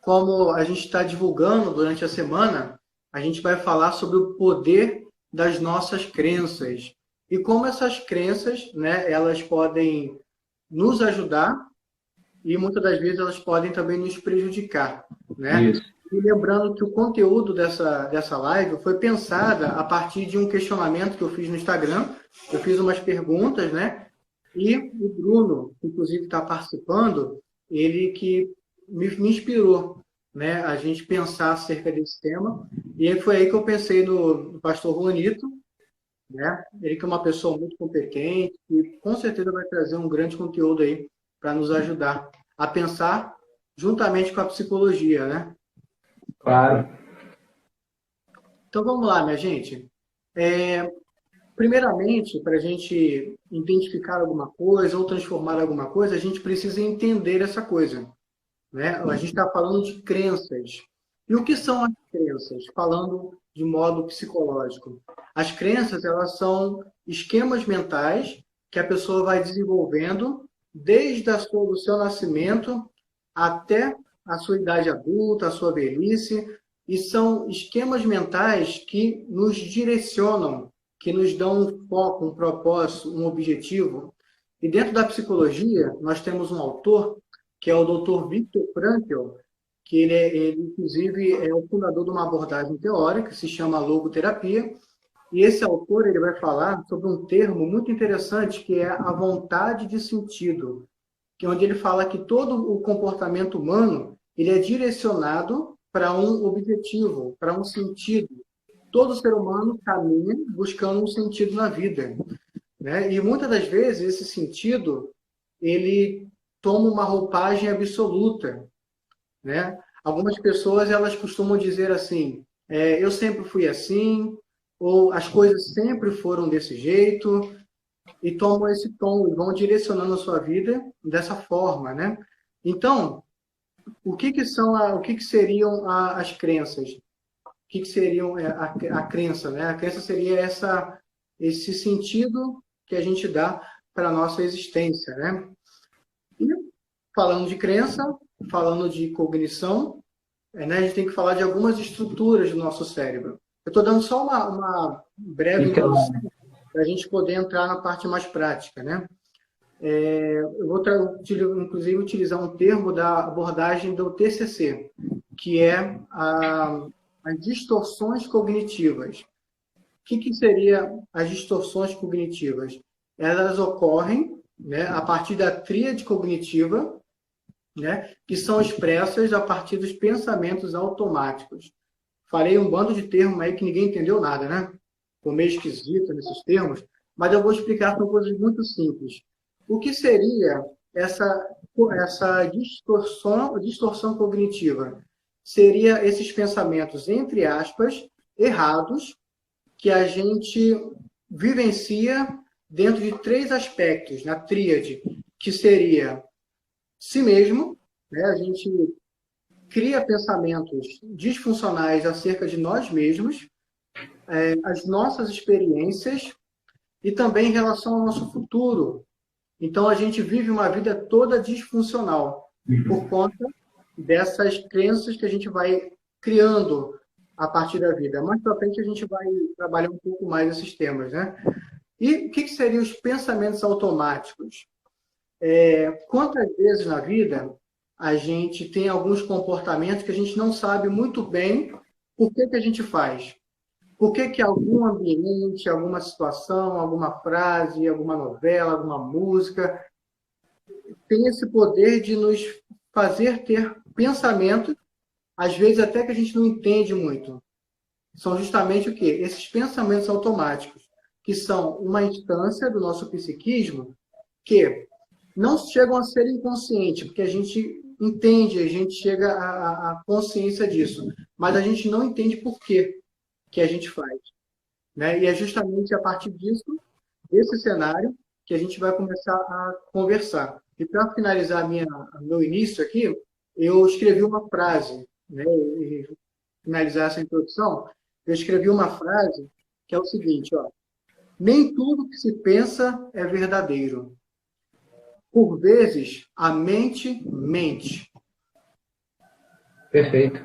como a gente está divulgando durante a semana, a gente vai falar sobre o poder das nossas crenças e como essas crenças, né, elas podem nos ajudar e muitas das vezes elas podem também nos prejudicar, né? Isso. E lembrando que o conteúdo dessa live foi pensada a partir de um questionamento que eu fiz no Instagram. Eu fiz umas perguntas, né? E o Bruno, que inclusive está participando, ele que me inspirou, né, a gente pensar acerca desse tema. E aí foi aí que eu pensei no pastor Juanito, né? Ele que é uma pessoa muito competente e com certeza vai trazer um grande conteúdo aí para nos ajudar a pensar juntamente com a psicologia, né? Claro. Então vamos lá, minha gente. Primeiramente, para a gente identificar alguma coisa ou transformar alguma coisa, a gente precisa entender essa coisa, né? A gente está falando de crenças. E o que são as crenças? Falando de modo psicológico. As crenças, elas são esquemas mentais que a pessoa vai desenvolvendo desde o seu nascimento até a sua idade adulta, a sua velhice, e são esquemas mentais que nos direcionam, que nos dão um foco, um propósito, um objetivo. E dentro da psicologia, nós temos um autor que é o Dr. Viktor Frankl, que ele inclusive é o fundador de uma abordagem teórica que se chama logoterapia. E esse autor ele vai falar sobre um termo muito interessante que é a vontade de sentido, que é onde ele fala que todo o comportamento humano ele é direcionado para um objetivo, para um sentido. Todo ser humano caminha buscando um sentido na vida, né? E muitas das vezes esse sentido ele toma uma roupagem absoluta, né? Algumas pessoas elas costumam dizer assim: eu sempre fui assim, ou as coisas sempre foram desse jeito, e tomam esse tom e vão direcionando a sua vida dessa forma, né? Então, o que seriam as crenças? O que seriam a crença, né? A crença seria esse sentido que a gente dá para a nossa existência, né? E falando de crença, falando de cognição, né, a gente tem que falar de algumas estruturas do nosso cérebro. Eu estou dando só uma breve Fica lá. introdução para a gente poder entrar na parte mais prática, né? Eu vou, inclusive, utilizar um termo da abordagem do TCC, que é as distorções cognitivas. Que seria as distorções cognitivas? Elas ocorrem, né, a partir da tríade cognitiva, né, que são expressas a partir dos pensamentos automáticos. Falei um bando de termos aí que ninguém entendeu nada, né? Ficou meio esquisito nesses termos, mas eu vou explicar com coisas muito simples. O que seria essa distorção cognitiva? Seria esses pensamentos, entre aspas, errados, que a gente vivencia dentro de três aspectos, na tríade, que seria si mesmo, né? A gente cria pensamentos disfuncionais acerca de nós mesmos, as nossas experiências e também em relação ao nosso futuro. Então, a gente vive uma vida toda disfuncional por conta dessas crenças que a gente vai criando a partir da vida. Mais para frente, a gente vai trabalhar um pouco mais esses temas, né? E o que seriam os pensamentos automáticos? Quantas vezes na vida a gente tem alguns comportamentos que a gente não sabe muito bem por que a gente faz? Por que algum ambiente, alguma situação, alguma frase, alguma novela, alguma música tem esse poder de nos fazer ter pensamentos, às vezes até que a gente não entende muito. São justamente o quê? Esses pensamentos automáticos, que são uma instância do nosso psiquismo que não chegam a ser inconscientes, porque a gente entende, a gente chega à consciência disso, mas a gente não entende por que a gente faz, né? E é justamente a partir disso, desse cenário, que a gente vai começar a conversar. E para finalizar meu início aqui, eu escrevi uma frase, né? E finalizar essa introdução, eu escrevi uma frase que é o seguinte, ó: nem tudo que se pensa é verdadeiro. Por vezes, a mente mente. Perfeito.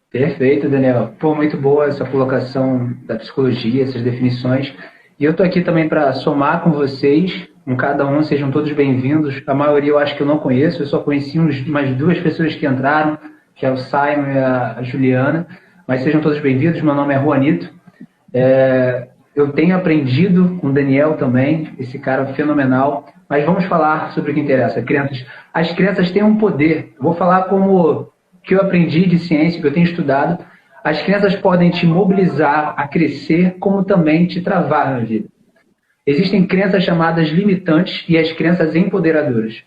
Perfeito, Daniel. Pô, muito boa essa colocação da psicologia, essas definições. E eu tô aqui também para somar com vocês, com cada um, sejam todos bem-vindos. A maioria eu acho que eu não conheço, eu só conheci umas duas pessoas que entraram, que é o Simon e a Juliana. Mas sejam todos bem-vindos, meu nome é Juanito. Eu tenho aprendido com o Daniel também, esse cara fenomenal. Mas vamos falar sobre o que interessa. Crianças. As crianças têm um poder. Eu vou falar como que eu aprendi de ciência, que eu tenho estudado. As crianças podem te mobilizar a crescer, como também te travar na vida. Existem crenças chamadas limitantes e as crenças empoderadoras.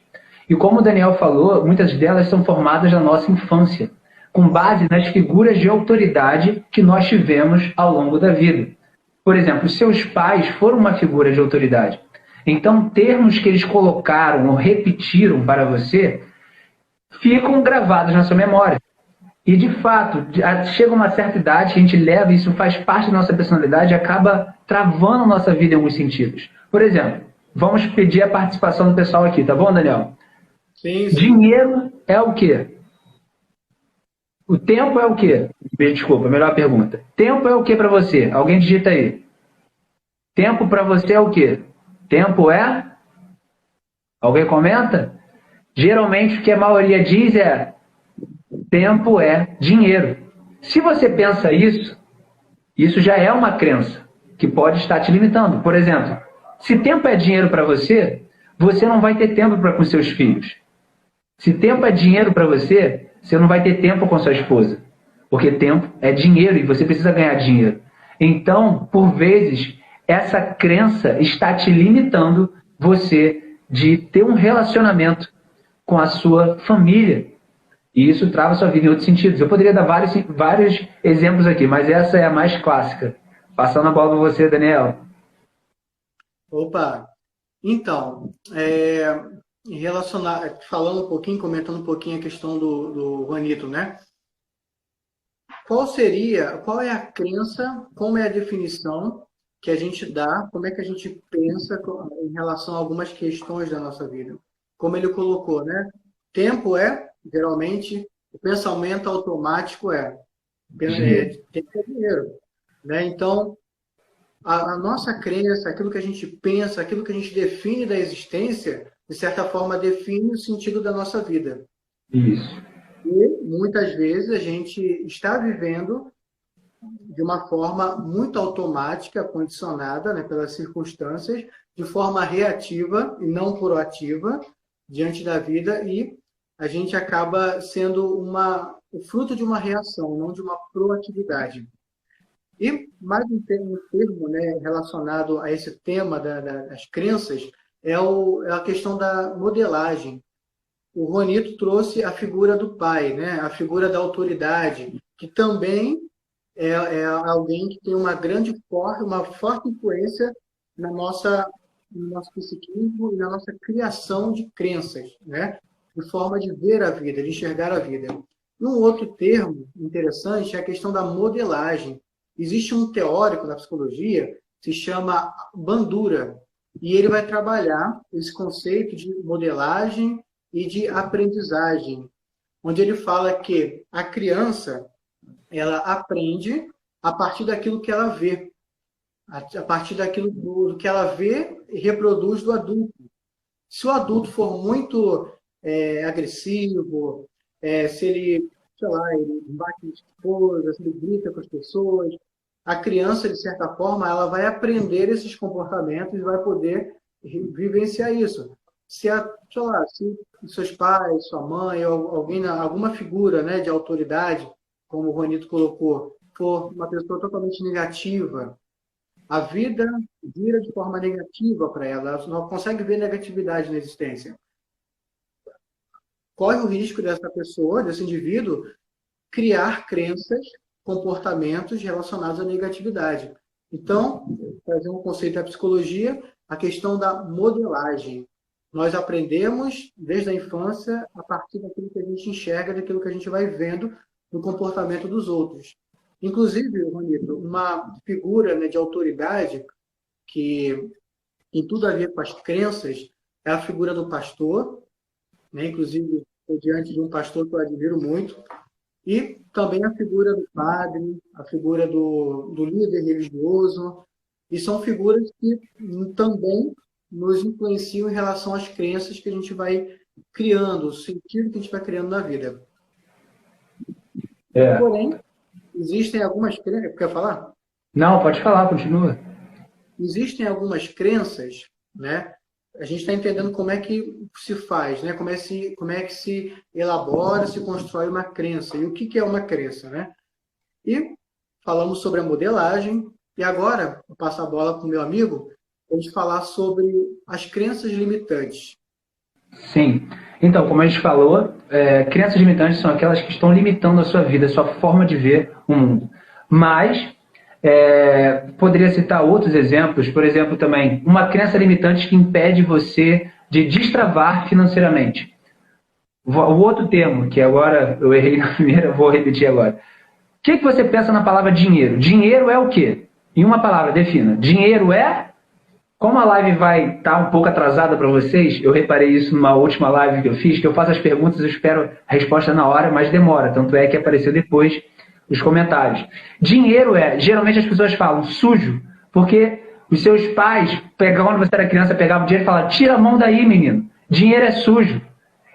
E como o Daniel falou, muitas delas são formadas na nossa infância, com base nas figuras de autoridade que nós tivemos ao longo da vida. Por exemplo, seus pais foram uma figura de autoridade. Então, termos que eles colocaram ou repetiram para você ficam gravados na sua memória. E, de fato, chega uma certa idade que a gente leva, isso faz parte da nossa personalidade e acaba travando a nossa vida em alguns sentidos. Por exemplo, vamos pedir a participação do pessoal aqui, tá bom, Daniel? Sim, sim. Dinheiro é o quê? O tempo é o quê? Desculpa, melhor pergunta. Tempo é o quê para você? Alguém digita aí. Tempo para você é o quê? Tempo é? Alguém comenta? Geralmente o que a maioria diz é tempo é dinheiro. Se você pensa isso, isso já é uma crença que pode estar te limitando. Por exemplo, se tempo é dinheiro para você, você não vai ter tempo para com seus filhos. Se tempo é dinheiro para você, você não vai ter tempo com sua esposa. Porque tempo é dinheiro e você precisa ganhar dinheiro. Então, por vezes, essa crença está te limitando você de ter um relacionamento com a sua família. E isso trava a sua vida em outros sentidos. Eu poderia dar vários exemplos aqui, mas essa é a mais clássica. Passando a bola para você, Daniel. Opa! Então, falando um pouquinho, comentando um pouquinho a questão do Juanito, né? Qual é a crença, como é a definição que a gente dá, como é que a gente pensa em relação a algumas questões da nossa vida? Como ele colocou, né? Tempo geralmente, o pensamento automático Dinheiro. tempo é dinheiro, né? Então, a nossa crença, aquilo que a gente pensa, aquilo que a gente define da existência, de certa forma, define o sentido da nossa vida. Isso. E muitas vezes a gente está vivendo de uma forma muito automática, condicionada, né, pelas circunstâncias, de forma reativa e não proativa diante da vida, e a gente acaba sendo o fruto de uma reação, não de uma proatividade. E mais um termo, né, relacionado a esse tema das crenças é a questão da modelagem. O Juanito trouxe a figura do pai, né, a figura da autoridade, que também é alguém que tem uma forte influência no nosso psiquismo e na nossa criação de crenças, né? De forma de ver a vida, de enxergar a vida. Um outro termo interessante é a questão da modelagem. Existe um teórico da psicologia que se chama Bandura, e ele vai trabalhar esse conceito de modelagem e de aprendizagem, onde ele fala que a criança ela aprende a partir daquilo que ela vê, a partir daquilo do que ela vê e reproduz do adulto. Se o adulto for muito agressivo, se ele, sei lá, ele bate nas esposas, se ele grita com as pessoas, a criança, de certa forma, ela vai aprender esses comportamentos e vai poder vivenciar isso. Se, sei lá, se seus pais, sua mãe, ou alguém, alguma figura, né, de autoridade, como o Juanito colocou, for uma pessoa totalmente negativa, a vida vira de forma negativa para ela, ela não consegue ver negatividade na existência. Corre o risco dessa pessoa, desse indivíduo, criar crenças, comportamentos relacionados à negatividade. Então, trazer um conceito da psicologia, a questão da modelagem. Nós aprendemos desde a infância a partir daquilo que a gente enxerga, daquilo que a gente vai vendo no comportamento dos outros. Inclusive, Ronito, uma figura, né, de autoridade que tem tudo a ver com as crenças é a figura do pastor, né? Inclusive, estou diante de um pastor que eu admiro muito, e também a figura do padre, a figura do líder religioso, e são figuras que também nos influenciam em relação às crenças que a gente vai criando, o sentido que a gente vai criando na vida. Porém, existem algumas crenças... Quer falar? Não, pode falar, continua. Existem algumas crenças, né? A gente está entendendo como é que se faz, né? Como é que se elabora, se constrói uma crença. E o que é uma crença, né? E falamos sobre a modelagem. E agora, eu passo a bola para o meu amigo, para a gente falar sobre as crenças limitantes. Sim. Então, como a gente falou, crenças limitantes são aquelas que estão limitando a sua vida, a sua forma de ver o mundo. Mas... poderia citar outros exemplos, por exemplo, também, uma crença limitante que impede você de destravar financeiramente. O outro termo, que agora eu errei na primeira, vou repetir agora. O que você pensa na palavra dinheiro? Dinheiro é o quê? Em uma palavra, defina. Dinheiro é... Como a live vai estar um pouco atrasada para vocês, eu reparei isso numa última live que eu fiz, que eu faço as perguntas, eu espero a resposta na hora, mas demora, tanto é que apareceu depois os comentários. Dinheiro geralmente as pessoas falam sujo, porque os seus pais, quando você era criança, pegavam dinheiro e falavam, tira a mão daí, menino, dinheiro é sujo.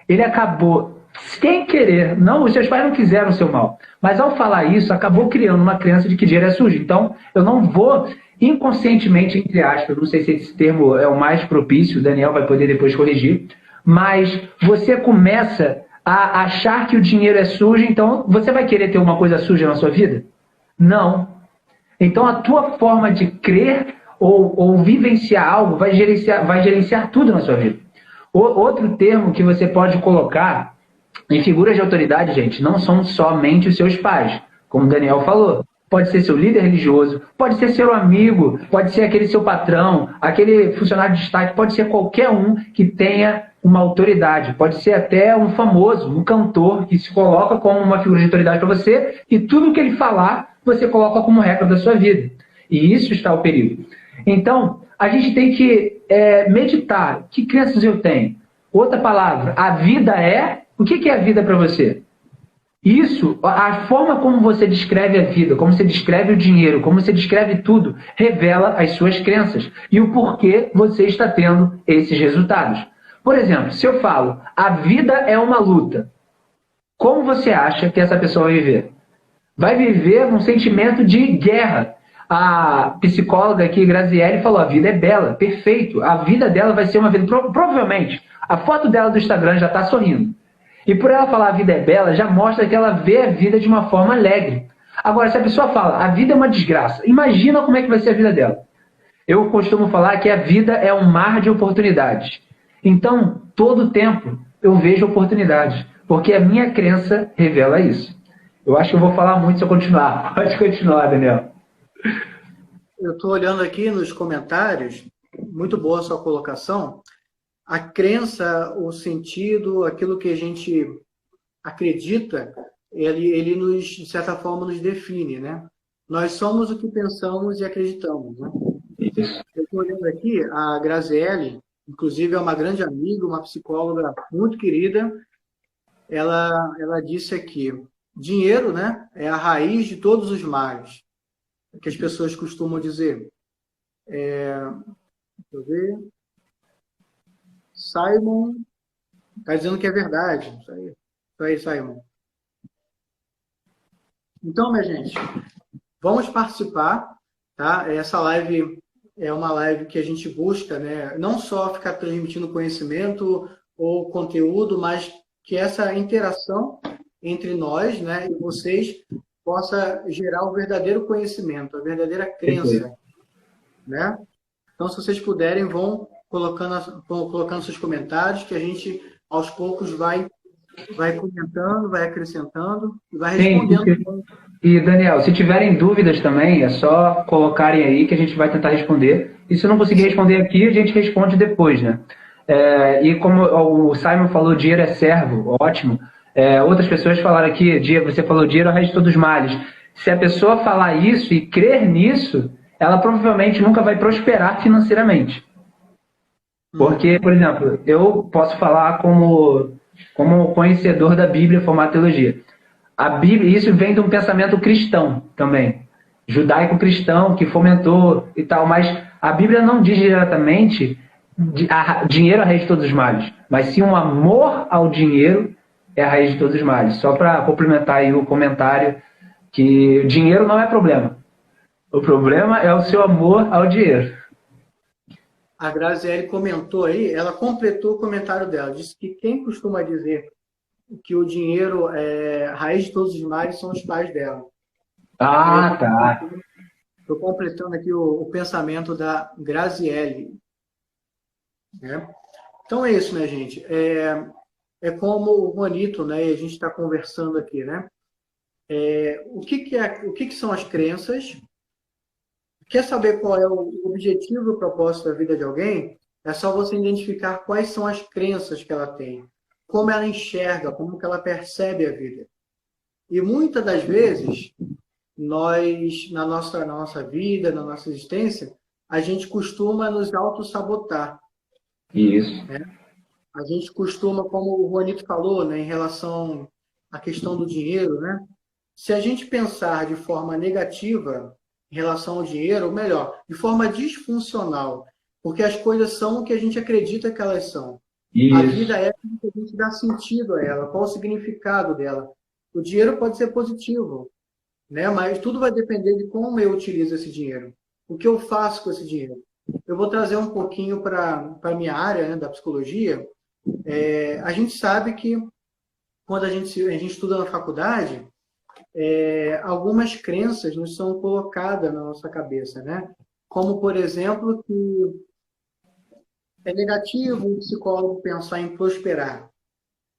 Ele acabou, sem querer, não, os seus pais não quiseram o seu mal, mas ao falar isso, acabou criando uma crença de que dinheiro é sujo. Então, eu não vou inconscientemente, entre aspas, não sei se esse termo é o mais propício, o Daniel vai poder depois corrigir, mas você começa a achar que o dinheiro é sujo, então você vai querer ter uma coisa suja na sua vida? Não. Então a tua forma de crer ou vivenciar algo vai gerenciar tudo na sua vida. Outro termo que você pode colocar em figuras de autoridade, gente, não são somente os seus pais, como o Daniel falou. Pode ser seu líder religioso, pode ser seu amigo, pode ser aquele seu patrão, aquele funcionário de destaque, pode ser qualquer um que tenha uma autoridade, pode ser até um famoso, um cantor que se coloca como uma figura de autoridade para você e tudo que ele falar, você coloca como regra da sua vida. E isso está o perigo. Então, a gente tem que meditar. Que crenças eu tenho? Outra palavra, a vida é... O que é a vida para você? Isso, a forma como você descreve a vida, como você descreve o dinheiro, como você descreve tudo, revela as suas crenças e o porquê você está tendo esses resultados. Por exemplo, se eu falo, a vida é uma luta, como você acha que essa pessoa vai viver? Vai viver um sentimento de guerra. A psicóloga aqui, Graziele, falou, a vida é bela, perfeito, a vida dela vai ser uma vida... Provavelmente, a foto dela do Instagram já está sorrindo. E por ela falar a vida é bela, já mostra que ela vê a vida de uma forma alegre. Agora, se a pessoa fala, a vida é uma desgraça, imagina como é que vai ser a vida dela. Eu costumo falar que a vida é um mar de oportunidades. Então, todo tempo eu vejo oportunidades, porque a minha crença revela isso. Eu acho que eu vou falar muito se eu continuar. Pode continuar, Daniel. Eu estou olhando aqui nos comentários, muito boa a sua colocação. A crença, o sentido, aquilo que a gente acredita, ele nos, de certa forma, nos define, né? Nós somos o que pensamos e acreditamos, né? Eu estou olhando aqui, a Graziele, inclusive é uma grande amiga, uma psicóloga muito querida, ela disse aqui, dinheiro, né, é a raiz de todos os males, que as pessoas costumam dizer. Deixa eu ver... Simon está dizendo que é verdade. Isso aí, Simon. Então, minha gente, vamos participar, tá? Essa live é uma live que a gente busca, né? Não só ficar transmitindo conhecimento ou conteúdo, mas que essa interação entre nós, né, e vocês possa gerar o verdadeiro conhecimento, a verdadeira crença, né? Então, se vocês puderem, vão colocando seus comentários, que a gente, aos poucos, vai comentando, vai acrescentando e vai respondendo. Sim, e, Daniel, se tiverem dúvidas também, é só colocarem aí que a gente vai tentar responder. E se não conseguir responder aqui, a gente responde depois, né? E como o Simon falou, dinheiro é servo, ótimo. Outras pessoas falaram aqui, você falou dinheiro é o resto de todos os males. Se a pessoa falar isso e crer nisso, ela provavelmente nunca vai prosperar financeiramente. Porque, por exemplo, eu posso falar como como conhecedor da Bíblia, formado em teologia. A Bíblia, isso vem de um pensamento cristão também, judaico-cristão, que fomentou e tal, mas a Bíblia não diz diretamente dinheiro é a raiz de todos os males, mas sim um amor ao dinheiro é a raiz de todos os males. Só para complementar aí o comentário, que o dinheiro não é problema. O problema é o seu amor ao dinheiro. A Graziele comentou aí, ela completou o comentário dela, disse que quem costuma dizer que o dinheiro é a raiz de todos os males são os pais dela. Ah, tá. Estou completando aqui o pensamento da Graziele. Né? Então é isso, né, gente? É como o Juanito, né? E a gente está conversando aqui, né? O que são as crenças? Quer saber qual é o objetivo e o propósito da vida de alguém? É só você identificar quais são as crenças que ela tem, como ela enxerga, como que ela percebe a vida. E muitas das vezes, nós, na nossa vida, na nossa existência, a gente costuma nos auto-sabotar. Isso. Né? A gente costuma, como o Juanito falou, né, em relação à questão do dinheiro, né? Se a gente pensar de forma negativa em relação ao dinheiro, ou melhor, de forma disfuncional, porque as coisas são o que a gente acredita que elas são. Isso. A vida é o que a gente dá sentido a ela, qual o significado dela. O dinheiro pode ser positivo, né? Mas tudo vai depender de como eu utilizo esse dinheiro. O que eu faço com esse dinheiro. Eu vou trazer um pouquinho para a minha área, né, da psicologia. A gente sabe que quando a gente estuda na faculdade, algumas crenças nos são colocadas na nossa cabeça, né? Como, por exemplo, que é negativo um psicólogo pensar em prosperar,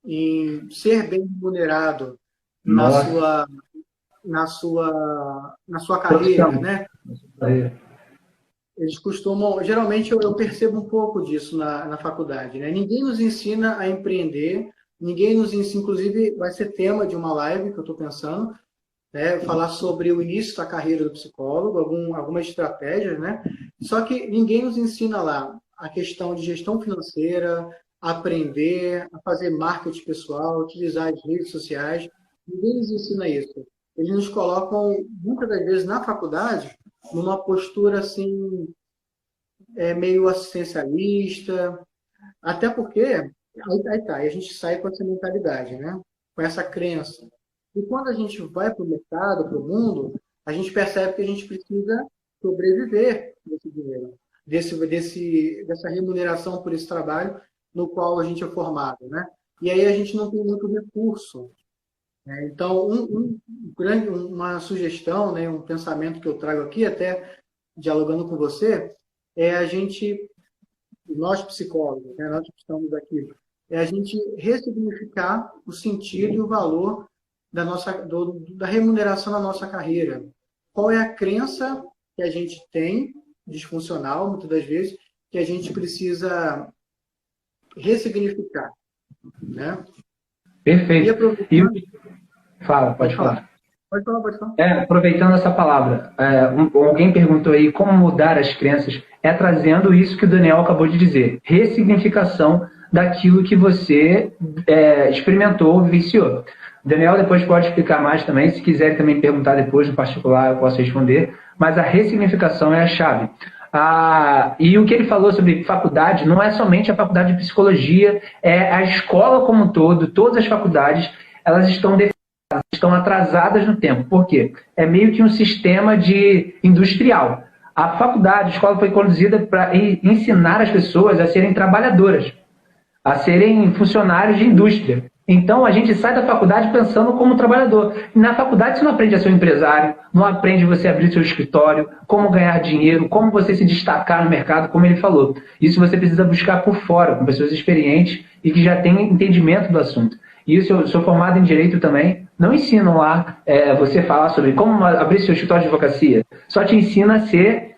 em ser bem remunerado na sua carreira, né? Eles costumam, geralmente eu percebo um pouco disso na faculdade, né? Ninguém nos ensina a empreender, ninguém nos ensina, inclusive vai ser tema de uma live que eu estou pensando, né? Falar sobre o início da carreira do psicólogo, algumas estratégias, né? Só que ninguém nos ensina lá a questão de gestão financeira, aprender a fazer marketing pessoal, utilizar as redes sociais. Ninguém nos ensina isso. Eles nos colocam, muitas das vezes, na faculdade, numa postura assim, meio assistencialista, até porque, aí tá, a gente sai com essa mentalidade, né? Com essa crença. E quando a gente vai para o mercado, para o mundo, a gente percebe que a gente precisa sobreviver desse dinheiro, dessa remuneração por esse trabalho no qual a gente é formado, né? E aí a gente não tem muito recurso. Então, uma sugestão, né, um pensamento que eu trago aqui, até dialogando com você, nós psicólogos, né, nós que estamos aqui, a gente ressignificar o sentido e o valor da remuneração da nossa carreira. Qual é a crença que a gente tem, disfuncional, muitas das vezes, que a gente precisa ressignificar, né? Perfeito. Pode falar. Pode falar. Aproveitando essa palavra, alguém perguntou aí como mudar as crenças. Trazendo isso que o Daniel acabou de dizer. Ressignificação daquilo que você experimentou, vivenciou. O Daniel depois pode explicar mais também. Se quiser também perguntar depois, no particular, eu posso responder. Mas a ressignificação é a chave. E o que ele falou sobre faculdade, não é somente a faculdade de psicologia, é a escola como um todo, todas as faculdades, elas estão atrasadas no tempo. Por quê? É meio que um sistema industrial. A faculdade, a escola foi conduzida para ensinar as pessoas a serem trabalhadoras, a serem funcionários de indústria. Então, a gente sai da faculdade pensando como trabalhador. E na faculdade você não aprende a ser um empresário, não aprende você a abrir seu escritório, como ganhar dinheiro, como você se destacar no mercado, como ele falou. Isso você precisa buscar por fora, com pessoas experientes e que já têm entendimento do assunto. E isso, eu sou formado em Direito também, não ensinam lá você falar sobre como abrir seu escritório de advocacia, só te ensina a ser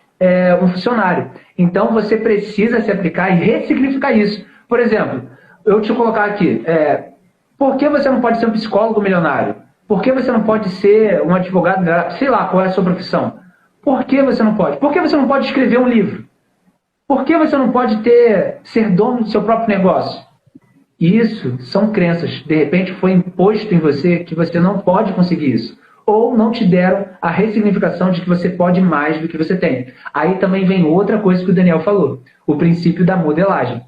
um funcionário. Então, você precisa se aplicar e ressignificar isso. Por exemplo, eu te colocar aqui... Por que você não pode ser um psicólogo milionário? Por que você não pode ser um advogado, sei lá qual é a sua profissão? Por que você não pode? Por que você não pode escrever um livro? Por que você não pode ser dono do seu próprio negócio? Isso são crenças. De repente foi imposto em você que você não pode conseguir isso. Ou não te deram a ressignificação de que você pode mais do que você tem. Aí também vem outra coisa que o Daniel falou, o princípio da modelagem.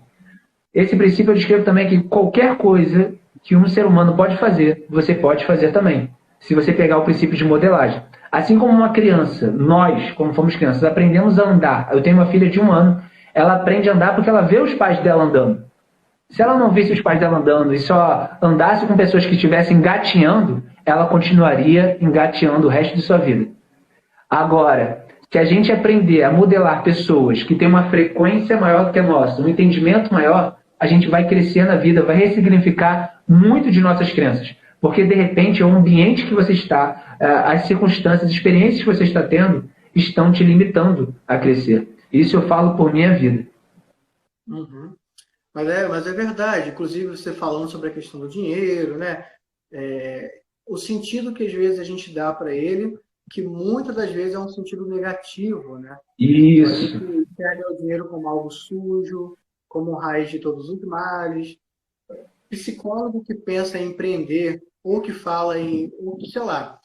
Esse princípio eu descrevo também que qualquer coisa que um ser humano pode fazer, você pode fazer também, se você pegar o princípio de modelagem. Assim como uma criança, nós, como fomos crianças, aprendemos a andar. Eu tenho uma filha de 1 ano, ela aprende a andar porque ela vê os pais dela andando. Se ela não visse os pais dela andando e só andasse com pessoas que estivessem engatinhando, ela continuaria engateando o resto de sua vida. Agora, se a gente aprender a modelar pessoas que têm uma frequência maior do que a nossa, um entendimento maior, a gente vai crescer na vida, vai ressignificar muito de nossas crenças. Porque, de repente, o ambiente que você está, as circunstâncias, as experiências que você está tendo, estão te limitando a crescer. Isso eu falo por minha vida. Uhum. Mas é verdade. Inclusive, você falando sobre a questão do dinheiro, né? O sentido que às vezes a gente dá para ele, que muitas das vezes é um sentido negativo, né? Isso. A gente pega o dinheiro como algo sujo, como raiz de todos os males. Psicólogo que pensa em empreender, ou que fala em, ou que, sei lá,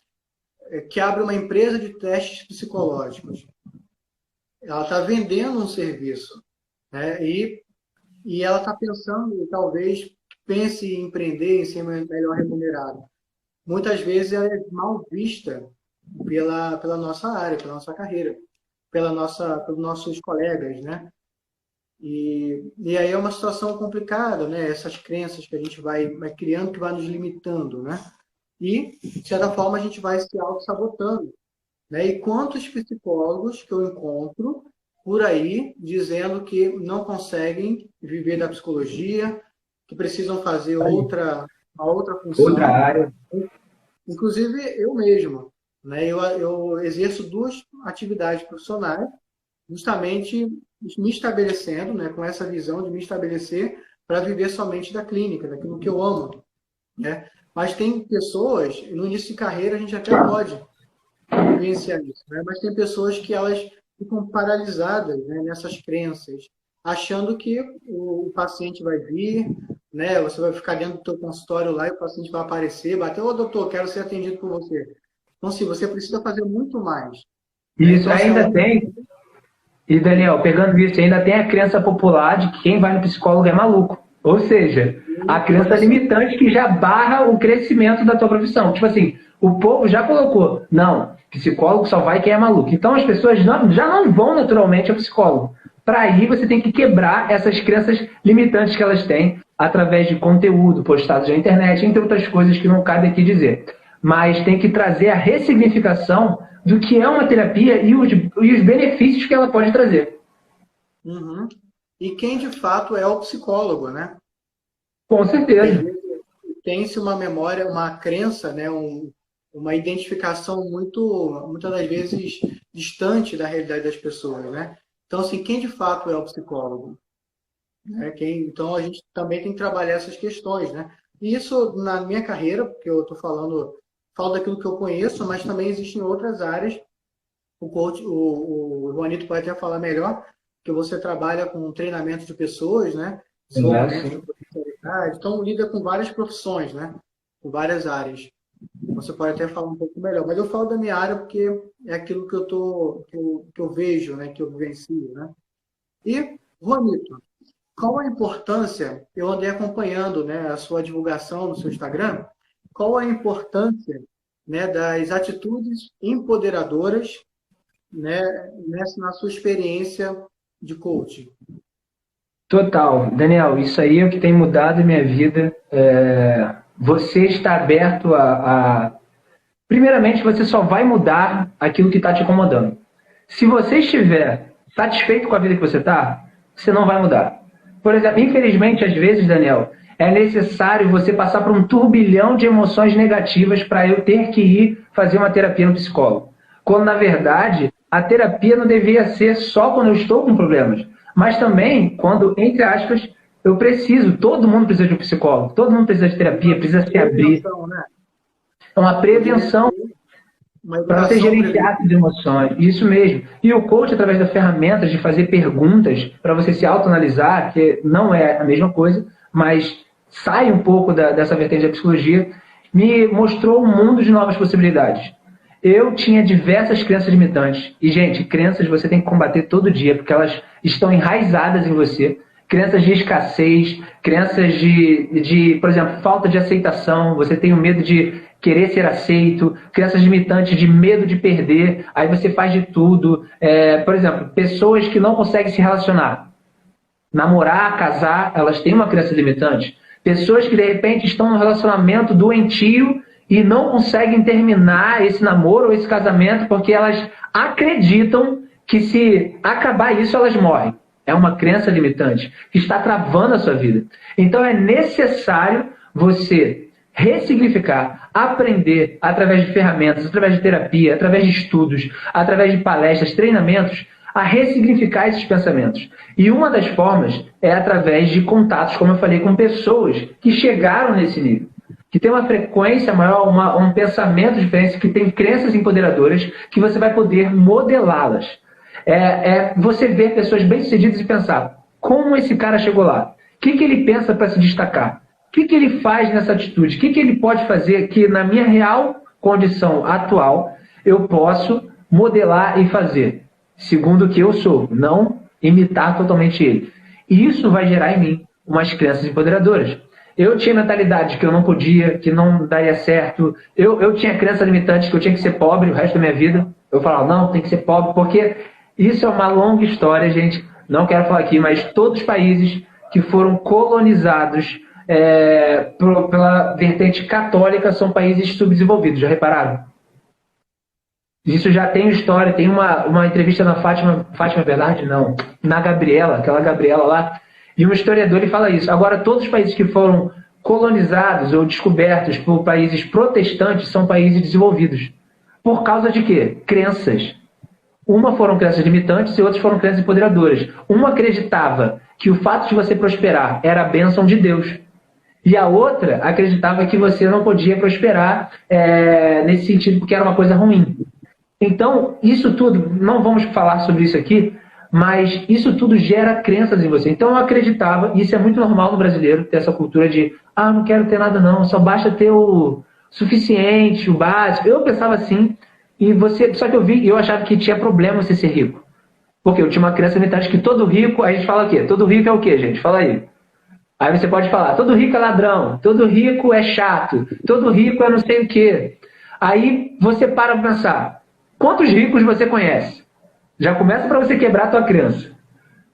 que abre uma empresa de testes psicológicos. Ela está vendendo um serviço, né? E ela está pensando, talvez, pense em empreender, em ser melhor remunerado. Muitas vezes ela é mal vista pela nossa área, pela nossa carreira, pelos nossos colegas, né? E aí é uma situação complicada, né? Essas crenças que a gente vai criando, que vai nos limitando, né? E, de certa forma, a gente vai se auto-sabotando, né? E quantos psicólogos que eu encontro por aí dizendo que não conseguem viver da psicologia, que precisam fazer uma outra função. Outra área. Inclusive, eu mesmo, né? Eu exerço 2 atividades profissionais, justamente me estabelecendo, né, com essa visão de me estabelecer para viver somente da clínica, daquilo que eu amo, né? Mas tem pessoas, no início de carreira a gente até pode vivenciar isso, né? Mas tem pessoas que elas ficam paralisadas, né, nessas crenças, achando que o paciente vai vir, né? Você vai ficar dentro do teu consultório lá e o paciente vai aparecer, bater, ô doutor, quero ser atendido por você. Então, sim, você precisa fazer muito mais. Isso Então, ainda tem. E, Daniel, pegando isso, ainda tem a crença popular de que quem vai no psicólogo é maluco. Ou seja, a crença limitante que já barra o crescimento da tua profissão. Tipo assim, o povo já colocou, não, psicólogo só vai quem é maluco. Então as pessoas já não vão naturalmente ao psicólogo. Para ir, você tem que quebrar essas crenças limitantes que elas têm através de conteúdo postado na internet, entre outras coisas que não cabe aqui dizer. Mas tem que trazer a ressignificação do que é uma terapia e os benefícios que ela pode trazer. Uhum. E quem de fato é o psicólogo, né? Com certeza. Tem-se uma memória, uma crença, né? Uma identificação muitas das vezes distante da realidade das pessoas, né? Então, assim, quem de fato é o psicólogo? Então, a gente também tem que trabalhar essas questões, né? E isso, na minha carreira, porque eu estou falo daquilo que eu conheço, mas também existem outras áreas. O Juanito pode até falar melhor, que você trabalha com treinamento de pessoas, né? Desenvolvimento de potencialidade. Então, lida com várias profissões, né? Com várias áreas. Você pode até falar um pouco melhor. Mas eu falo da minha área porque é aquilo que eu vejo, né? Que eu vivencio, né? E, Juanito, qual a importância, eu andei acompanhando, né, a sua divulgação no seu Instagram, qual a importância, né, das atitudes empoderadoras, né, na sua experiência de coaching? Total. Daniel, isso aí é o que tem mudado a minha vida. Você está aberto Primeiramente, você só vai mudar aquilo que está te incomodando. Se você estiver satisfeito com a vida que você está, você não vai mudar. Por exemplo, infelizmente, às vezes, Daniel, é necessário você passar por um turbilhão de emoções negativas para eu ter que ir fazer uma terapia no psicólogo. Quando, na verdade, a terapia não devia ser só quando eu estou com problemas, mas também quando, entre aspas, eu preciso. Todo mundo precisa de um psicólogo, todo mundo precisa de terapia, precisa se abrir. É uma prevenção para você gerenciar as emoções. Isso mesmo. E o coach, através das ferramentas de fazer perguntas para você se autoanalisar, que não é a mesma coisa, mas sai um pouco dessa vertente da psicologia, me mostrou um mundo de novas possibilidades. Eu tinha diversas crenças limitantes. E, gente, crenças você tem que combater todo dia, porque elas estão enraizadas em você. Crenças de escassez, crenças por exemplo, falta de aceitação. Você tem o medo de querer ser aceito. Crenças limitantes de medo de perder. Aí você faz de tudo. Por exemplo, pessoas que não conseguem se relacionar. Namorar, casar, elas têm uma crença limitante. Pessoas que, de repente, estão num relacionamento doentio e não conseguem terminar esse namoro ou esse casamento porque elas acreditam que se acabar isso, elas morrem. É uma crença limitante que está travando a sua vida. Então é necessário você ressignificar, aprender através de ferramentas, através de terapia, através de estudos, através de palestras, treinamentos, a ressignificar esses pensamentos. E uma das formas é através de contatos, como eu falei, com pessoas que chegaram nesse nível, que tem uma frequência maior, um pensamento diferente, que tem crenças empoderadoras, que você vai poder modelá-las. Você ver pessoas bem-sucedidas e pensar, como esse cara chegou lá? O que ele pensa para se destacar? O que ele faz nessa atitude? O que ele pode fazer que, na minha real condição atual, eu posso modelar e fazer, segundo o que eu sou, não imitar totalmente ele. E isso vai gerar em mim umas crenças empoderadoras. Eu tinha mentalidade que eu não podia, que não daria certo. Eu tinha crença limitante que eu tinha que ser pobre o resto da minha vida. Eu falava, não, tem que ser pobre, porque isso é uma longa história, gente. Não quero falar aqui, mas todos os países que foram colonizados pela vertente católica são países subdesenvolvidos. Já repararam? Isso já tem história. Tem uma entrevista na Fátima Verdade? Não. Na Gabriela, aquela Gabriela lá. E um historiador ele fala isso. Agora, todos os países que foram colonizados ou descobertos por países protestantes são países desenvolvidos. Por causa de quê? Crenças. Uma foram crenças limitantes e outras foram crenças empoderadoras. Uma acreditava que o fato de você prosperar era a bênção de Deus. E a outra acreditava que você não podia prosperar nesse sentido porque era uma coisa ruim. Então, isso tudo, não vamos falar sobre isso aqui, mas isso tudo gera crenças em você. Então eu acreditava, e isso é muito normal no brasileiro, ter essa cultura de não quero ter nada não, só basta ter o suficiente, o básico. Eu pensava assim, só que eu achava que tinha problema você ser rico. Porque eu tinha uma crença limitante que todo rico, a gente fala o quê? Todo rico é o quê, gente? Fala aí. Aí você pode falar, todo rico é ladrão, todo rico é chato, todo rico é não sei o quê. Aí você para pensar, quantos ricos você conhece? Já começa para você quebrar a tua crença.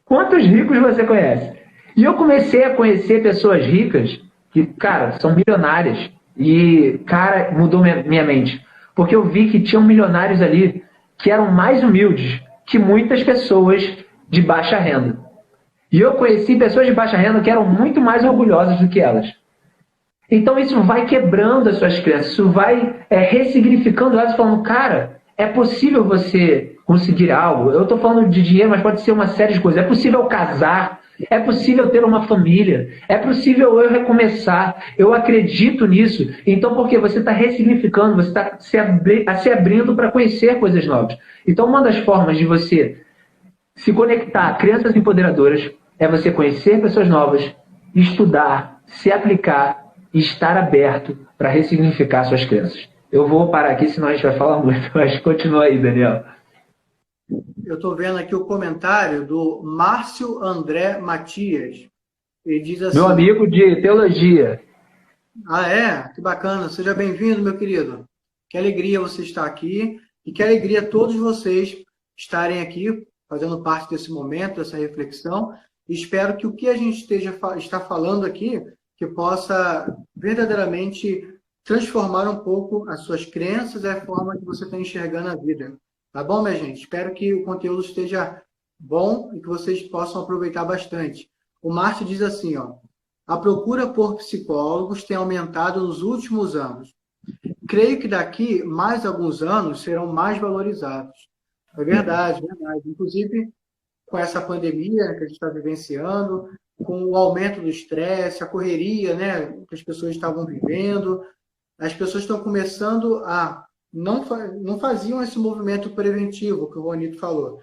Quantos ricos você conhece? E eu comecei a conhecer pessoas ricas que, cara, são milionárias. E, cara, mudou minha mente. Porque eu vi que tinham milionários ali que eram mais humildes que muitas pessoas de baixa renda. E eu conheci pessoas de baixa renda que eram muito mais orgulhosas do que elas. Então isso vai quebrando as suas crenças, isso vai ressignificando elas, falando, cara, é possível você conseguir algo. Eu estou falando de dinheiro, mas pode ser uma série de coisas. É possível casar, é possível ter uma família, é possível eu recomeçar. Eu acredito nisso. Então, porque você está ressignificando, você está se abrindo para conhecer coisas novas. Então, uma das formas de você se conectar a crenças empoderadoras é você conhecer pessoas novas, estudar, se aplicar e estar aberto para ressignificar suas crenças. Eu vou parar aqui, senão a gente vai falar muito. Mas continua aí, Daniel. Eu estou vendo aqui o comentário do Márcio André Matias. Ele diz assim... Meu amigo de teologia. Que bacana. Seja bem-vindo, meu querido. Que alegria você estar aqui e que alegria todos vocês estarem aqui fazendo parte desse momento, dessa reflexão. E espero que o que a gente está falando aqui que possa verdadeiramente transformar um pouco as suas crenças e a forma que você está enxergando a vida. Tá bom, minha gente? Espero que o conteúdo esteja bom e que vocês possam aproveitar bastante. O Márcio diz assim, a procura por psicólogos tem aumentado nos últimos anos. Creio que daqui mais alguns anos serão mais valorizados. É verdade, verdade. Inclusive, com essa pandemia que a gente está vivenciando, com o aumento do estresse, a correria, né, que as pessoas estavam vivendo, as pessoas estão começando a... Não faziam esse movimento preventivo que o Juanito falou.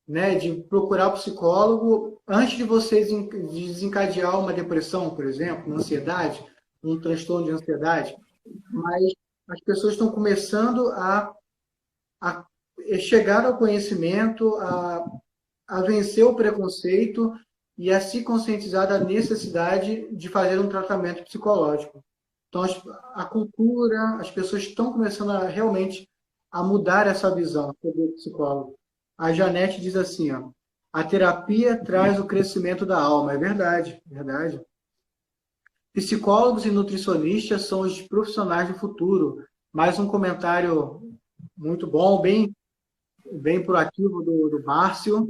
né, de procurar o psicólogo antes de você desencadear uma depressão, por exemplo, uma ansiedade, um transtorno de ansiedade, mas as pessoas estão começando a chegar ao conhecimento, a vencer o preconceito e a se conscientizar da necessidade de fazer um tratamento psicológico. Então, a cultura, as pessoas estão começando realmente a mudar essa visão sobre o psicólogo. A Janete diz assim, ó, a terapia traz o crescimento da alma. É verdade, verdade. Psicólogos e nutricionistas são os profissionais do futuro. Mais um comentário muito bom, bem proativo do Márcio.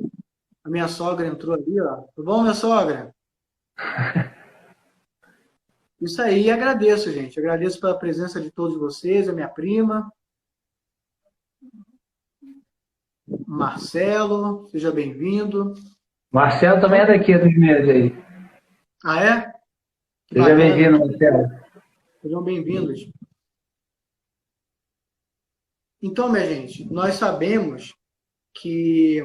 A minha sogra entrou ali, ó. Tudo bom, minha sogra? Isso aí, agradeço, gente. Agradeço pela presença de todos vocês, a minha prima. Marcelo, seja bem-vindo. Marcelo também é daqui, dos meses aí. Ah, é? Seja bem-vindo, Marcelo. Sejam bem-vindos. Então, minha gente, nós sabemos que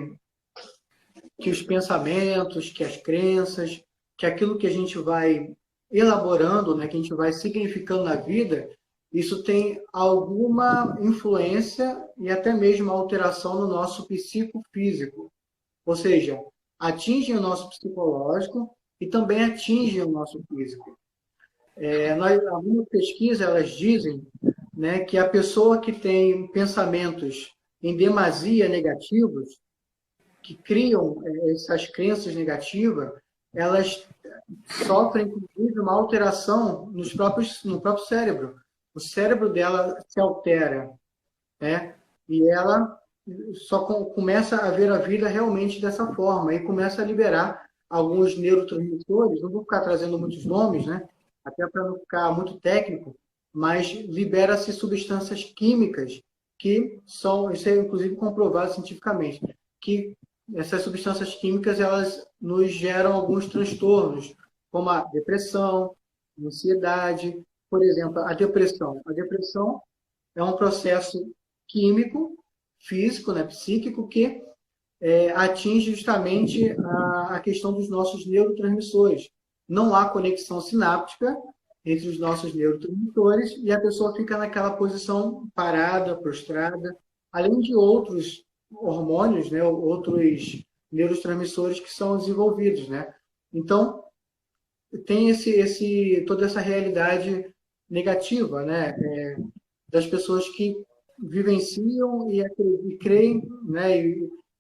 os pensamentos, que as crenças, que aquilo que a gente vai elaborando, né, que a gente vai significando na vida, isso tem alguma influência e até mesmo alteração no nosso psicofísico. Ou seja, atinge o nosso psicológico e também atinge o nosso físico. Algumas pesquisas, elas dizem, né, que a pessoa que tem pensamentos em demasia negativos, que criam essas crenças negativas, elas sofrem, inclusive, uma alteração no próprio cérebro. O cérebro dela se altera, né? E ela só começa a ver a vida realmente dessa forma, e começa a liberar alguns neurotransmissores, não vou ficar trazendo muitos nomes, né? Até para não ficar muito técnico, mas libera-se substâncias químicas que são, isso é inclusive comprovado cientificamente, que essas substâncias químicas, elas nos geram alguns transtornos, como a depressão, ansiedade. Por exemplo, a depressão. A depressão é um processo químico, físico, né, psíquico, que atinge justamente a questão dos nossos neurotransmissores. Não há conexão sináptica entre os nossos neurotransmissores e a pessoa fica naquela posição parada, prostrada, além de outros hormônios, né, outros neurotransmissores que são desenvolvidos, né? Então, tem toda essa realidade negativa, né, das pessoas que vivenciam e creem, né,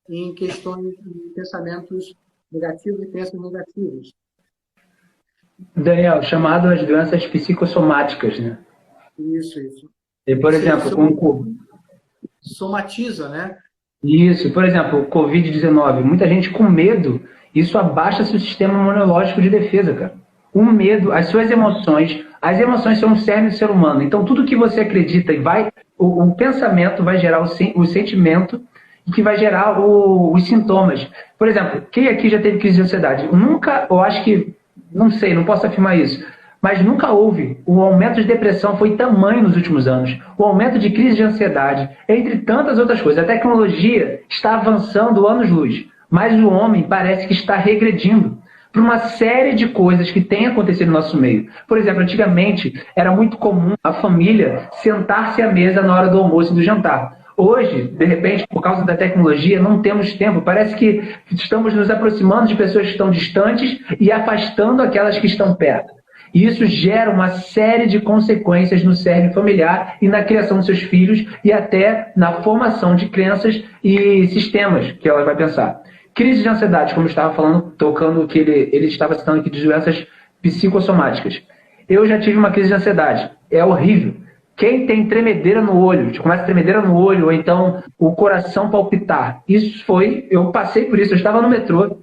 em questões de pensamentos negativos e crenças negativas. Daniel, chamado as doenças psicossomáticas, né? Isso. E, por exemplo, somatiza, né? Isso, por exemplo, o Covid-19, muita gente com medo, isso abaixa seu sistema imunológico de defesa, cara. O medo, as suas emoções, as emoções são o cerne do ser humano. Então, tudo que você acredita o pensamento vai gerar o sentimento e que vai gerar os sintomas. Por exemplo, quem aqui já teve crise de ansiedade? Eu acho que, não sei, não posso afirmar isso, mas nunca houve. O aumento de depressão foi tamanho nos últimos anos. O aumento de crise de ansiedade, entre tantas outras coisas. A tecnologia está avançando anos-luz, mas o homem parece que está regredindo para uma série de coisas que têm acontecido no nosso meio. Por exemplo, antigamente era muito comum a família sentar-se à mesa na hora do almoço e do jantar. Hoje, de repente, por causa da tecnologia, não temos tempo. Parece que estamos nos aproximando de pessoas que estão distantes e afastando aquelas que estão perto. E isso gera uma série de consequências no cerne familiar e na criação dos seus filhos e até na formação de crenças e sistemas que ela vai pensar. Crise de ansiedade, como eu estava falando, tocando que ele estava citando aqui de doenças psicossomáticas. Eu já tive uma crise de ansiedade. É horrível. Quem tem tremedeira no olho, começa a tremedeira no olho, ou então o coração palpitar. Eu passei por isso, eu estava no metrô.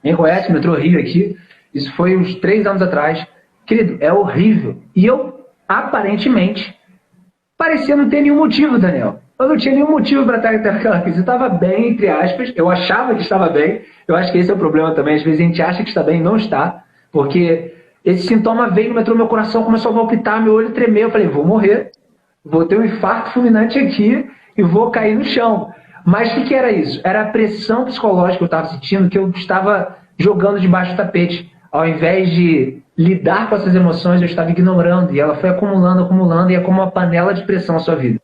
Quem conhece o metrô Rio aqui? Isso foi uns 3 anos atrás. Querido, é horrível. E eu, aparentemente, parecia não ter nenhum motivo, Daniel. Eu não tinha nenhum motivo para estar naquela crise. Eu estava bem, entre aspas. Eu achava que estava bem. Eu acho que esse é o problema também. Às vezes a gente acha que está bem e não está. Porque esse sintoma veio no metrô, meu coração começou a palpitar, meu olho tremeu. Eu falei, vou morrer. Vou ter um infarto fulminante aqui e vou cair no chão. Mas o que era isso? Era a pressão psicológica que eu estava sentindo, que eu estava jogando debaixo do tapete. Ao invés de lidar com essas emoções, eu estava ignorando. E ela foi acumulando, acumulando, e é como uma panela de pressão na sua vida.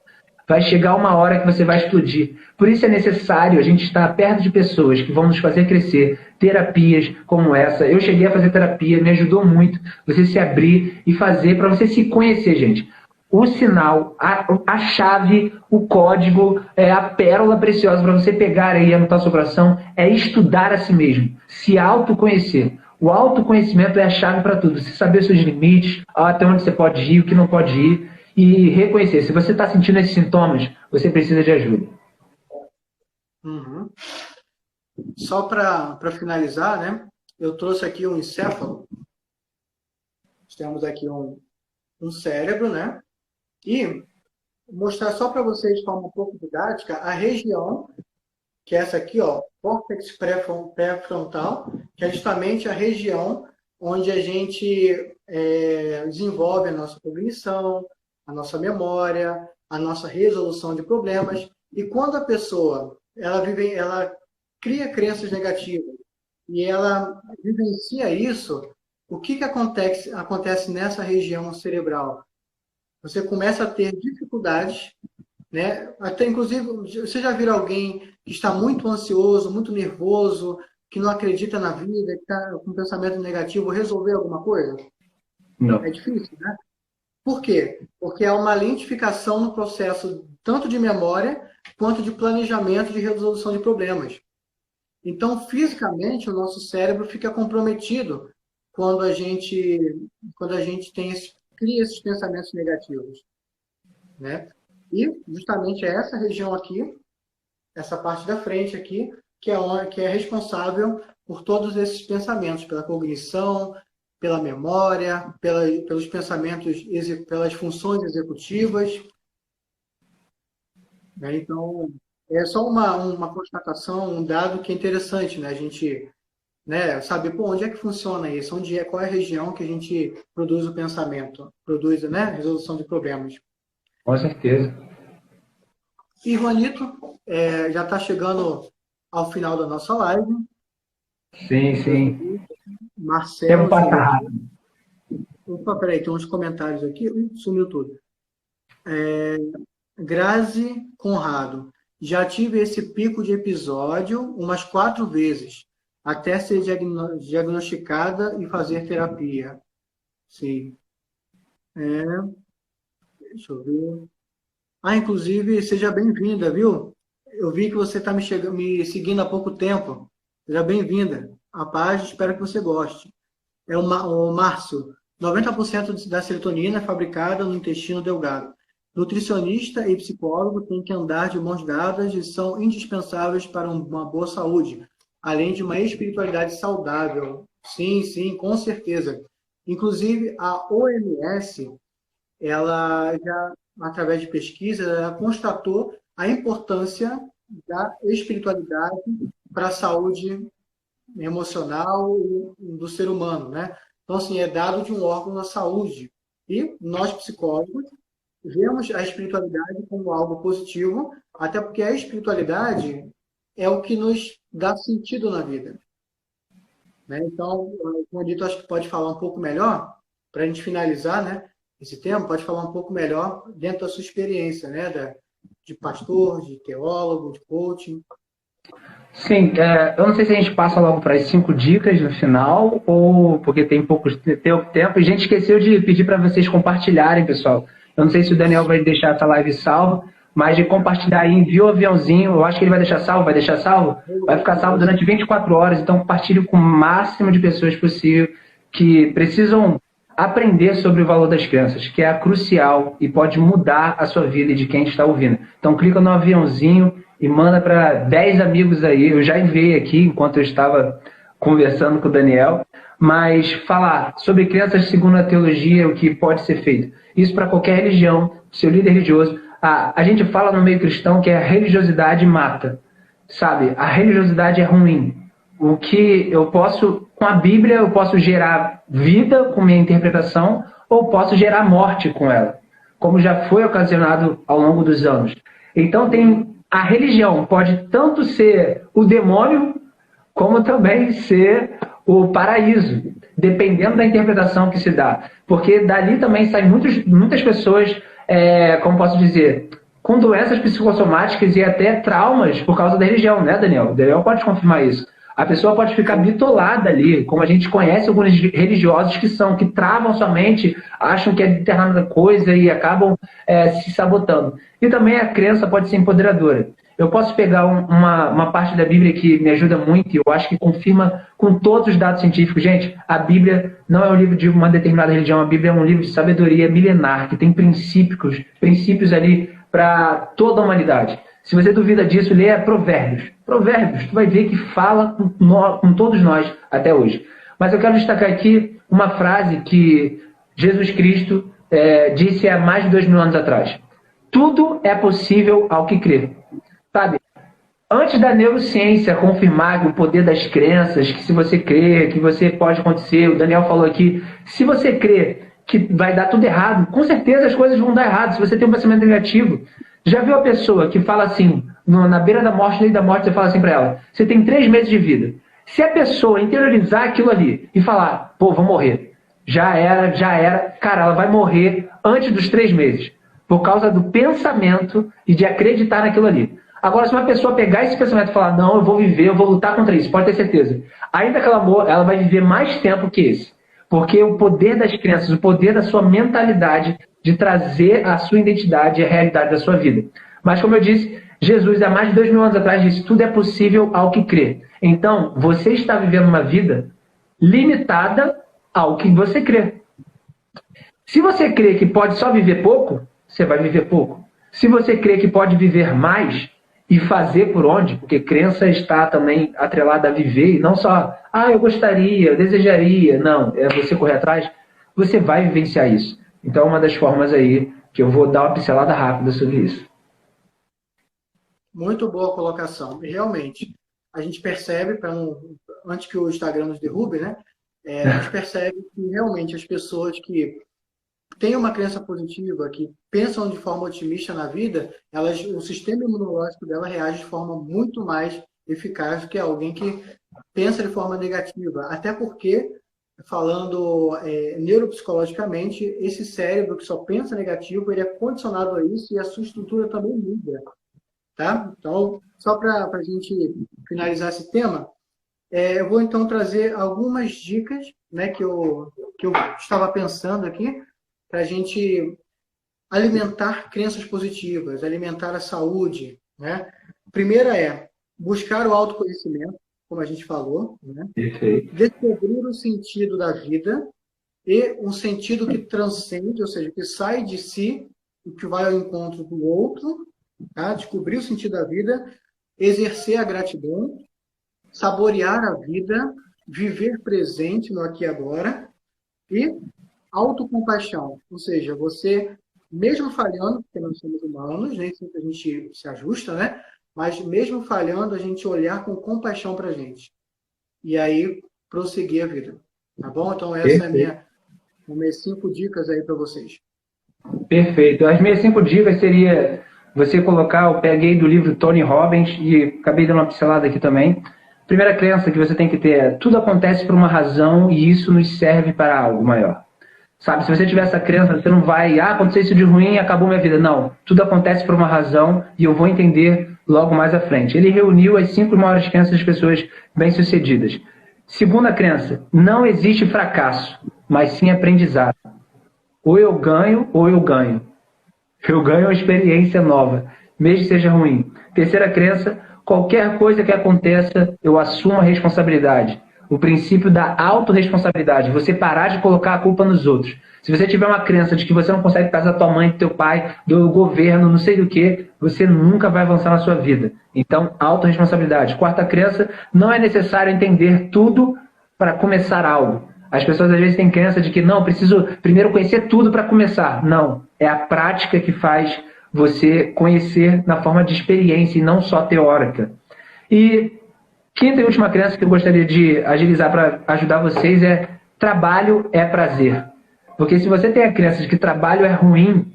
Vai chegar uma hora que você vai explodir. Por isso é necessário a gente estar perto de pessoas que vão nos fazer crescer. Terapias como essa. Eu cheguei a fazer terapia, me ajudou muito. Você se abrir e fazer para você se conhecer, gente. O sinal, a chave, o código, a pérola preciosa para você pegar aí e anotar seu coração é estudar a si mesmo, se autoconhecer. O autoconhecimento é a chave para tudo. Você saber seus limites, até onde você pode ir, o que não pode ir, e reconhecer. Se você está sentindo esses sintomas, você precisa de ajuda. Uhum. Só para finalizar, né? Eu trouxe aqui um encéfalo. Temos aqui um cérebro, né? E mostrar só para vocês de forma um pouco didática a região, que é essa aqui, ó, córtex pré-frontal, que é justamente a região onde a gente desenvolve a nossa cognição, a nossa memória, a nossa resolução de problemas. E quando a pessoa ela cria crenças negativas e ela vivencia isso, o que acontece nessa região cerebral? Você começa a ter dificuldades, né? Até inclusive, você já viu alguém que está muito ansioso, muito nervoso, que não acredita na vida, que está com um pensamento negativo, resolver alguma coisa? Não. É difícil, né? Por quê? Porque há uma lentificação no processo tanto de memória quanto de planejamento de resolução de problemas. Então, fisicamente, o nosso cérebro fica comprometido quando a gente cria esses pensamentos negativos, né? E justamente é essa região aqui, essa parte da frente aqui, que é responsável por todos esses pensamentos, pela cognição, pela memória, pelos pensamentos, pelas funções executivas, né? Então, é só uma constatação, um dado que é interessante, né? A gente, né, saber, onde é que funciona isso, qual é a região que a gente produz o pensamento, produz, né, resolução de problemas. Com certeza. E, Juanito, já está chegando ao final da nossa live. Sim, sim. Marcelo. Tempo passa rápido. Opa, peraí, tem uns comentários aqui. Sumiu tudo. Grazi Conrado. Já tive esse pico de episódio umas 4 vezes, até ser diagnosticada e fazer terapia. Sim. Deixa eu ver. Inclusive, seja bem-vinda, viu? Eu vi que você está me seguindo há pouco tempo. Seja bem-vinda. A paz, espero que você goste. O Márcio. 90% da serotonina é fabricada no intestino delgado. Nutricionista e psicólogo têm que andar de mãos dadas e são indispensáveis para uma boa saúde, além de uma espiritualidade saudável. Sim, sim, com certeza. Inclusive, a OMS, ela já, através de pesquisa, ela constatou a importância da espiritualidade para a saúde emocional do ser humano, né? Então, assim, é dado de um órgão da saúde. E nós, psicólogos, vemos a espiritualidade como algo positivo, até porque a espiritualidade é o que nos dá sentido na vida, né? Então, o Juanito acho que pode falar um pouco melhor, para a gente finalizar, né, esse tema, pode falar um pouco melhor dentro da sua experiência, né, de pastor, de teólogo, de coaching. Sim, eu não sei se a gente passa logo para as 5 dicas no final, ou porque tem pouco tempo. A gente esqueceu de pedir para vocês compartilharem, pessoal. Eu não sei se o Daniel vai deixar essa live salva, mas de compartilhar aí, envia o aviãozinho. Eu acho que ele vai deixar salvo, vai ficar salvo durante 24 horas. Então, compartilhe com o máximo de pessoas possível que precisam aprender sobre o valor das crenças, que é crucial e pode mudar a sua vida e de quem está ouvindo. Então, clica no aviãozinho e manda para 10 amigos aí. Eu já enviei aqui enquanto eu estava conversando com o Daniel, mas falar sobre crenças segundo a teologia, o que pode ser feito. Isso para qualquer religião, seu líder religioso. A gente fala no meio cristão que a religiosidade mata, sabe? A religiosidade é ruim. O que eu posso, com a Bíblia, eu posso gerar vida com minha interpretação ou posso gerar morte com ela, como já foi ocasionado ao longo dos anos. Então tem a religião pode tanto ser o demônio, como também ser o paraíso, dependendo da interpretação que se dá. Porque dali também saem muitas pessoas, como posso dizer, com doenças psicossomáticas e até traumas por causa da religião, né, Daniel? Daniel pode confirmar isso. A pessoa pode ficar bitolada ali, como a gente conhece alguns religiosos que travam sua mente, acham que é determinada coisa e acabam se sabotando. E também a crença pode ser empoderadora. Eu posso pegar uma parte da Bíblia que me ajuda muito e eu acho que confirma com todos os dados científicos. Gente, a Bíblia não é um livro de uma determinada religião, a Bíblia é um livro de sabedoria milenar, que tem princípios ali para toda a humanidade. Se você duvida disso, leia Provérbios. Provérbios, tu vai ver que fala com todos nós até hoje. Mas eu quero destacar aqui uma frase que Jesus Cristo disse há mais de 2000 anos atrás. Tudo é possível ao que crê. Sabe? Antes da neurociência confirmar que o poder das crenças, que se você crê, que você pode acontecer, o Daniel falou aqui, se você crê que vai dar tudo errado, com certeza as coisas vão dar errado, se você tem um pensamento negativo. Já viu a pessoa que fala assim, na beira da morte, lei da morte, você fala assim para ela, você tem 3 meses de vida. Se a pessoa interiorizar aquilo ali e falar, pô, vou morrer, já era, cara, ela vai morrer antes dos 3 meses, por causa do pensamento e de acreditar naquilo ali. Agora, se uma pessoa pegar esse pensamento e falar, não, eu vou viver, eu vou lutar contra isso, pode ter certeza. Ainda que ela morra, ela vai viver mais tempo que esse. Porque o poder das crenças, o poder da sua mentalidade de trazer a sua identidade e a realidade da sua vida. Mas, como eu disse, Jesus, há mais de 2000 anos atrás, disse, tudo é possível ao que crê. Então, você está vivendo uma vida limitada ao que você crê. Se você crê que pode só viver pouco, você vai viver pouco. Se você crê que pode viver mais e fazer por onde, porque crença está também atrelada a viver, e não só, eu gostaria, eu desejaria, não, é você correr atrás, você vai vivenciar isso. Então, uma das formas aí que eu vou dar uma pincelada rápida sobre isso. Muito boa colocação. E realmente, a gente percebe, antes que o Instagram nos derrube, né? A gente percebe que realmente as pessoas que têm uma crença positiva, que pensam de forma otimista na vida, o sistema imunológico dela reage de forma muito mais eficaz do que alguém que pensa de forma negativa. Até porque, falando neuropsicologicamente, esse cérebro que só pensa negativo, ele é condicionado a isso e a sua estrutura também muda. Tá? Então, só para a gente finalizar esse tema, eu vou então trazer algumas dicas, né, que eu estava pensando aqui, para a gente alimentar crenças positivas, alimentar a saúde. Né? A primeira é buscar o autoconhecimento, como a gente falou, né? Descobrir o sentido da vida e um sentido que transcende, ou seja, que sai de si e que vai ao encontro do outro, tá? Descobrir o sentido da vida, exercer a gratidão, saborear a vida, viver presente no aqui e agora e autocompaixão, ou seja, você, mesmo falhando, porque nós somos humanos, nem sempre a gente se ajusta, né? Mas mesmo falhando, a gente olhar com compaixão para a gente. E aí, prosseguir a vida. Tá bom? Então, essa é minhas 5 dicas aí para vocês. Perfeito. As minhas 5 dicas seria você colocar, eu peguei do livro Tony Robbins e acabei dando uma pincelada aqui também. Primeira crença que você tem que ter é, tudo acontece por uma razão e isso nos serve para algo maior. Sabe, se você tiver essa crença, você não vai, aconteceu isso de ruim e acabou minha vida. Não, tudo acontece por uma razão e eu vou entender logo mais à frente. Ele reuniu as 5 maiores crenças das pessoas bem-sucedidas. Segunda crença, não existe fracasso, mas sim aprendizado. Ou eu ganho, ou eu ganho. Eu ganho uma experiência nova, mesmo que seja ruim. Terceira crença, qualquer coisa que aconteça, eu assumo a responsabilidade. O princípio da autorresponsabilidade, você parar de colocar a culpa nos outros. Se você tiver uma crença de que você não consegue casar tua mãe, do teu pai, do governo, não sei do que, você nunca vai avançar na sua vida. Então, autorresponsabilidade. Quarta crença, não é necessário entender tudo para começar algo. As pessoas às vezes têm crença de que não, preciso primeiro conhecer tudo para começar. Não, é a prática que faz você conhecer na forma de experiência e não só teórica. E quinta e última crença que eu gostaria de agilizar para ajudar vocês é trabalho é prazer. Porque se você tem a crença de que trabalho é ruim,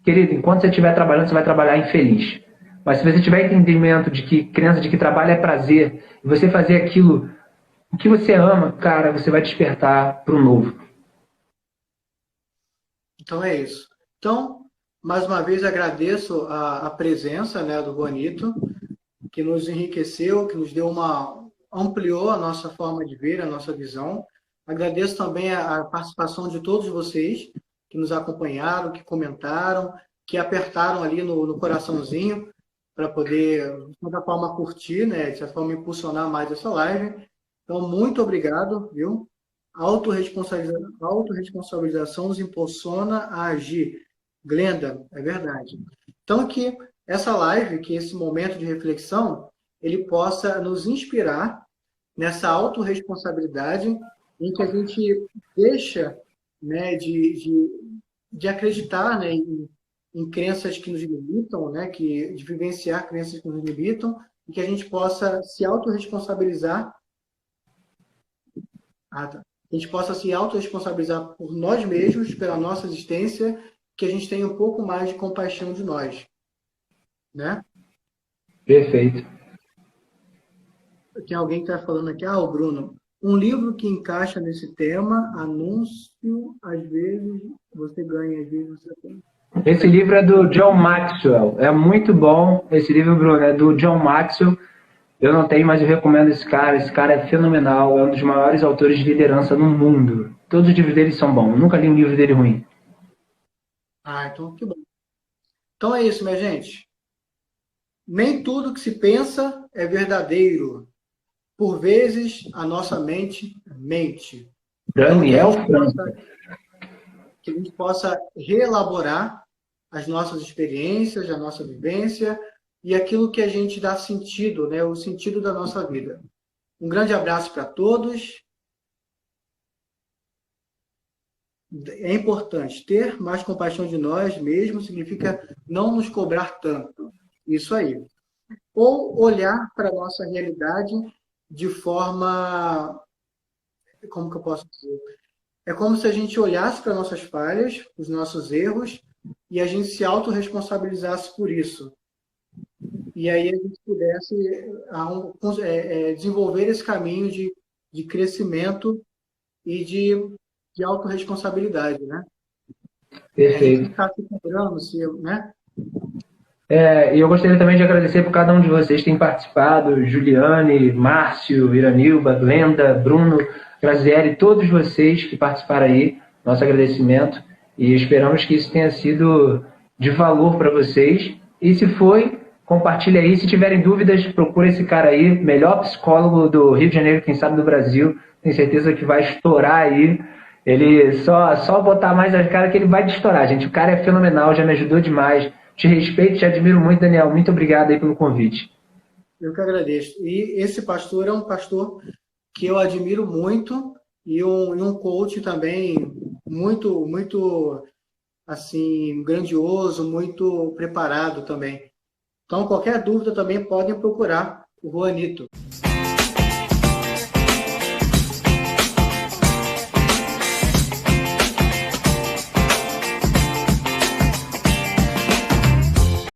querido, enquanto você estiver trabalhando, você vai trabalhar infeliz. Mas se você tiver entendimento de que crença de que trabalho é prazer, e você fazer aquilo o que você ama, cara, você vai despertar para o novo. Então é isso. Então, mais uma vez agradeço a presença, né, do Juanito, que nos enriqueceu, que nos deu ampliou a nossa forma de ver, a nossa visão. Agradeço também a participação de todos vocês que nos acompanharam, que comentaram, que apertaram ali no coraçãozinho para poder, de certa forma, curtir, né, de certa forma, impulsionar mais essa live. Então, muito obrigado, viu? Autorresponsabilização nos impulsiona a agir. Glenda, é verdade. Então, que essa live, que esse momento de reflexão, ele possa nos inspirar nessa autorresponsabilidade em que a gente deixa, né, de acreditar, né, em crenças que nos limitam, né, de vivenciar crenças que nos limitam, e que a gente possa se autorresponsabilizar. Tá. A gente possa se autorresponsabilizar por nós mesmos, pela nossa existência, que a gente tenha um pouco mais de compaixão de nós. Né? Perfeito. Tem alguém que está falando aqui, o Bruno. Um livro que encaixa nesse tema, anúncio, às vezes você ganha, às vezes você tem. Esse livro é do John Maxwell. É muito bom. Esse livro, Bruno, é do John Maxwell. Eu não tenho, mas eu recomendo esse cara. Esse cara é fenomenal. É um dos maiores autores de liderança no mundo. Todos os livros dele são bons. Eu nunca li um livro dele ruim. Então que bom. Então é isso, minha gente. Nem tudo que se pensa é verdadeiro. Por vezes, a nossa mente mente. Daniel França. Que a gente possa reelaborar as nossas experiências, a nossa vivência e aquilo que a gente dá sentido, né? O sentido da nossa vida. Um grande abraço para todos. É importante ter mais compaixão de nós mesmos, significa não nos cobrar tanto. Isso aí. Ou olhar para a nossa realidade de forma... Como que eu posso dizer? É como se a gente olhasse para nossas falhas, os nossos erros, e a gente se autorresponsabilizasse por isso. E aí a gente pudesse desenvolver esse caminho de crescimento e de autorresponsabilidade, né? Perfeito. A gente está se cobrando, né? E eu gostaria também de agradecer por cada um de vocês que tem participado, Juliane, Márcio, Iranilba, Glenda, Bruno, Graziele, todos vocês que participaram aí, nosso agradecimento, e esperamos que isso tenha sido de valor para vocês, e se foi, compartilhe aí, se tiverem dúvidas, procure esse cara aí, melhor psicólogo do Rio de Janeiro, quem sabe do Brasil, tenho certeza que vai estourar aí, ele só botar mais as caras que ele vai estourar, gente, o cara é fenomenal, já me ajudou demais. Te respeito, te admiro muito, Daniel. Muito obrigado aí pelo convite. Eu que agradeço. E esse pastor é um pastor que eu admiro muito e um coach também muito, muito assim, grandioso, muito preparado também. Então, qualquer dúvida também podem procurar o Juanito.